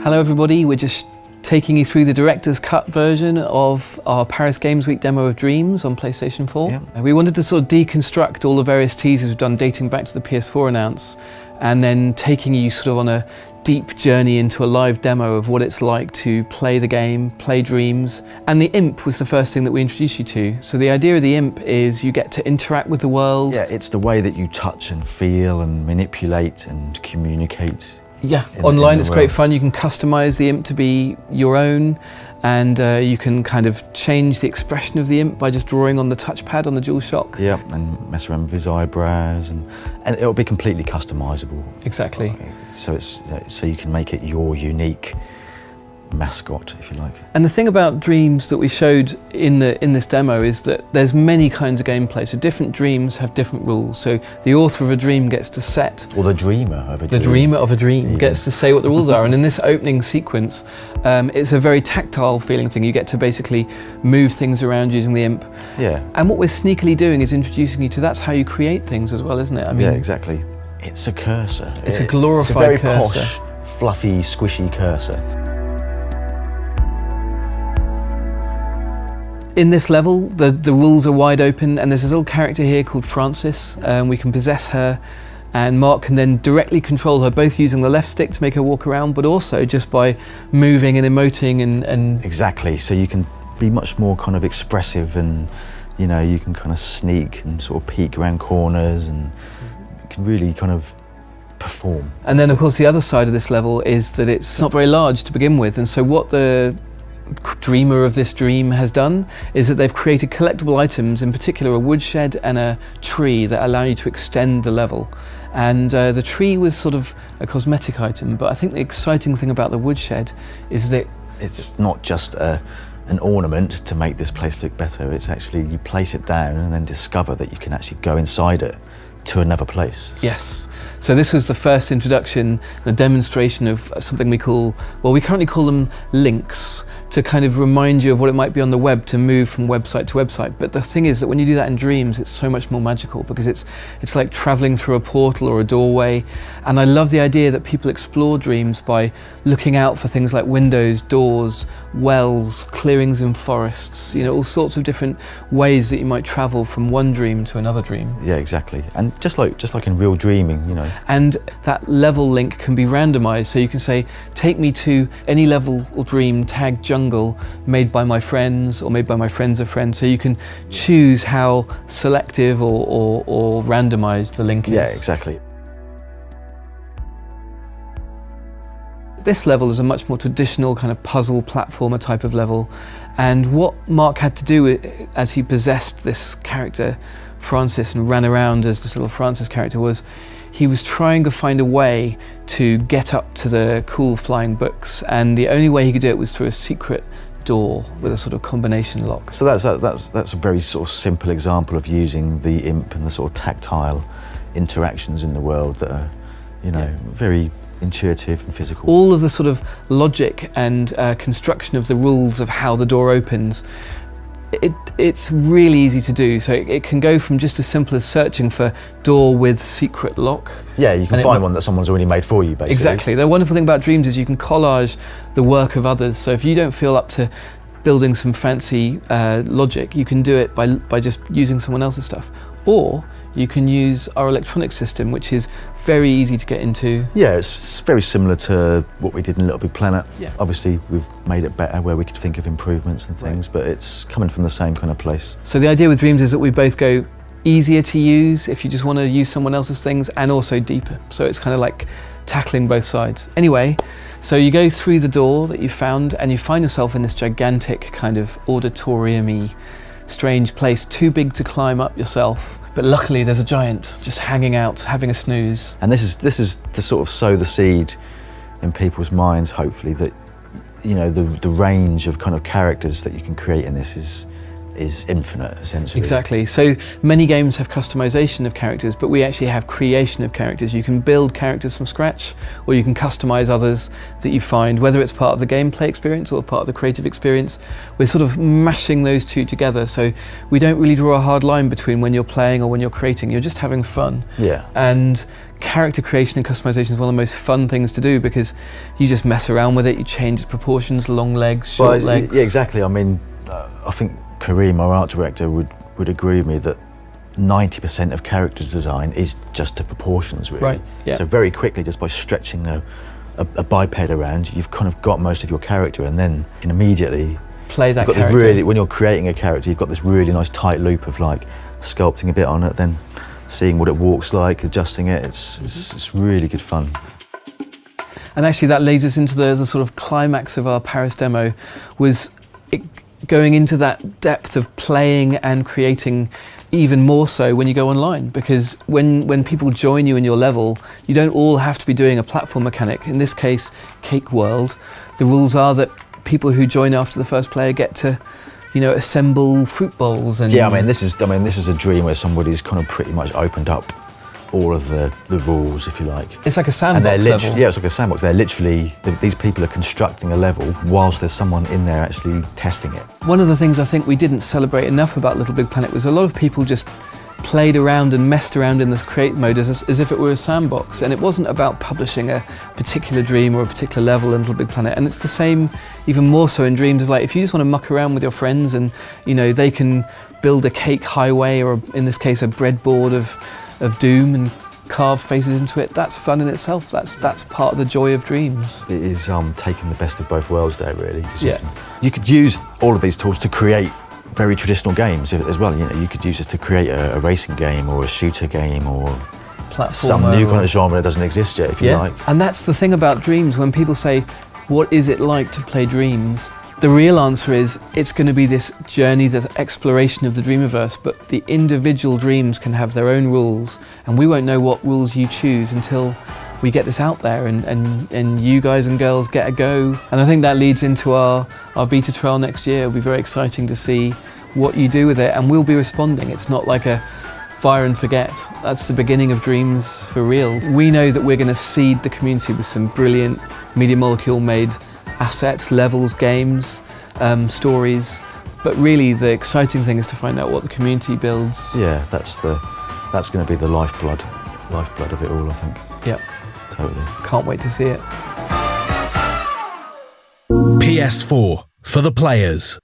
Hello everybody, we're just taking you through the director's cut version of our Paris Games Week demo of Dreams on PlayStation 4. Yeah. We wanted to sort of deconstruct all the various teasers we've done dating back to the PS4 announce, and then taking you sort of on a deep journey into a live demo of what it's like to play the game, play Dreams. And the imp was the first thing that we introduced you to. So the idea of the imp is you get to interact with the world. Yeah, it's the way that you touch and feel and manipulate and communicate. Yeah, online it's great fun. You can customize the imp to be your own, and you can kind of change the expression of the imp by just drawing on the touchpad on the DualShock. Yeah, and mess around with his eyebrows, and it'll be completely customizable. Exactly. So you can make it your unique mascot, if you like. And the thing about Dreams that we showed in this demo is that there's many kinds of gameplay. So different dreams have different rules. So the author of a dream gets to set, or the dreamer of a dream. The dreamer of a dream gets to say what the rules are. And in this opening sequence, it's a very tactile feeling thing. You get to basically move things around using the imp. Yeah. And what we're sneakily doing is introducing you to that's how you create things as well, isn't it? I mean, yeah, exactly. It's a cursor. It's a glorified cursor. It's a very posh, fluffy, squishy cursor. In this level, the rules are wide open, and there's this little character here called Frances. We can possess her, and Mark can then directly control her, both using the left stick to make her walk around, but also just by moving and emoting and... Exactly, so you can be much more kind of expressive, and you know, you can kind of sneak and sort of peek around corners, and you can really kind of perform. And then of course the other side of this level is that it's not very large to begin with, and so what the dreamer of this dream has done is that they've created collectible items, in particular a woodshed and a tree, that allow you to extend the level. And the tree was sort of a cosmetic item, but I think the exciting thing about the woodshed is that it's not just an ornament to make this place look better. It's actually, you place it down and then discover that you can actually go inside it to another place. Yes. So this was the first introduction, the demonstration of something we call, well, we currently call them links, to kind of remind you of what it might be on the web to move from website to website. But the thing is that when you do that in Dreams, it's so much more magical, because it's like traveling through a portal or a doorway. And I love the idea that people explore Dreams by looking out for things like windows, doors, wells, clearings in forests, you know, all sorts of different ways that you might travel from one dream to another dream. Yeah, exactly. And just like in real dreaming, you know. And that level link can be randomized, so you can say, take me to any level or dream, tag jungle, made by my friends or made by my friends of friends. So you can choose how selective or randomized the link is. Yeah, exactly. This level is a much more traditional kind of puzzle platformer type of level, and what Mark had to do as he possessed this character Frances and ran around as this little Frances character was, he was trying to find a way to get up to the cool flying books, and the only way he could do it was through a secret door with a sort of combination lock. So that's a very sort of simple example of using the imp and the sort of tactile interactions in the world that are, you know, very intuitive and physical. All of the sort of logic and construction of the rules of how the door opens, it's really easy to do. So it can go from just as simple as searching for door with secret lock. Yeah, you can find one that someone's already made for you, basically. Exactly. The wonderful thing about Dreams is you can collage the work of others. So if you don't feel up to building some fancy logic, you can do it by just using someone else's stuff. Or you can use our electronic system, which is very easy to get into. Yeah, it's very similar to what we did in Little Big Planet. Yeah. Obviously, we've made it better where we could think of improvements and things, but it's coming from the same kind of place. So the idea with Dreams is that we both go easier to use if you just want to use someone else's things, and also deeper. So it's kind of like tackling both sides. Anyway, so you go through the door that you found, and you find yourself in this gigantic kind of auditorium-y, strange place, too big to climb up yourself. But luckily there's a giant just hanging out, having a snooze. And this is to sort of sow the seed in people's minds, hopefully, that, you know, the range of kind of characters that you can create in this is is infinite, essentially. Exactly. So many games have customization of characters, but we actually have creation of characters. You can build characters from scratch, or you can customize others that you find, whether it's part of the gameplay experience or part of the creative experience. We're sort of mashing those two together, so we don't really draw a hard line between when you're playing or when you're creating. You're just having fun. Yeah. And character creation and customization is one of the most fun things to do, because you just mess around with it, you change its proportions, long legs, short legs. Yeah, exactly. I mean, I think Kareem, our art director, would agree with me that 90% of characters design is just the proportions, really. Right, yeah. So very quickly, just by stretching a biped around, you've kind of got most of your character, and then you can immediately play that character. When you're creating a character, you've got this really nice tight loop of like sculpting a bit on it, then seeing what it walks like, adjusting it. It's really good fun. And actually that leads us into the sort of climax of our Paris demo, was going into that depth of playing and creating even more so when you go online, because when people join you in your level, you don't all have to be doing a platform mechanic. In this case, Cake World, the rules are that people who join after the first player get to, you know, assemble fruit bowls. And yeah, I mean this is a dream where somebody's kind of pretty much opened up all of the rules, if you like. It's like a sandbox level. Yeah, it's like a sandbox. They're literally, these people are constructing a level whilst there's someone in there actually testing it. One of the things I think we didn't celebrate enough about Little Big Planet was a lot of people just played around and messed around in this create mode as if it were a sandbox, and it wasn't about publishing a particular dream or a particular level in Little Big Planet. And it's the same, even more so in dreams, of like, if you just want to muck around with your friends and, you know, they can build a cake highway, or in this case a breadboard of doom and carve faces into it, that's fun in itself. That's part of the joy of dreams. It is taking the best of both worlds there, really. Yeah. You could use all of these tools to create very traditional games as well. You know, you could use this to create a racing game or a shooter game or some new kind of genre that doesn't exist yet, if you like. And that's the thing about dreams. When people say, what is it like to play dreams? The real answer is, it's going to be this journey, the exploration of the Dreamiverse, but the individual dreams can have their own rules, and we won't know what rules you choose until we get this out there and you guys and girls get a go. And I think that leads into our beta trial next year. It'll be very exciting to see what you do with it, and we'll be responding. It's not like a fire and forget. That's the beginning of dreams for real. We know that we're going to seed the community with some brilliant Media Molecule made assets, levels, games, stories, but really the exciting thing is to find out what the community builds. Yeah, that's going to be the lifeblood of it all, I think. Yeah, totally. Can't wait to see it. PS4 for the players.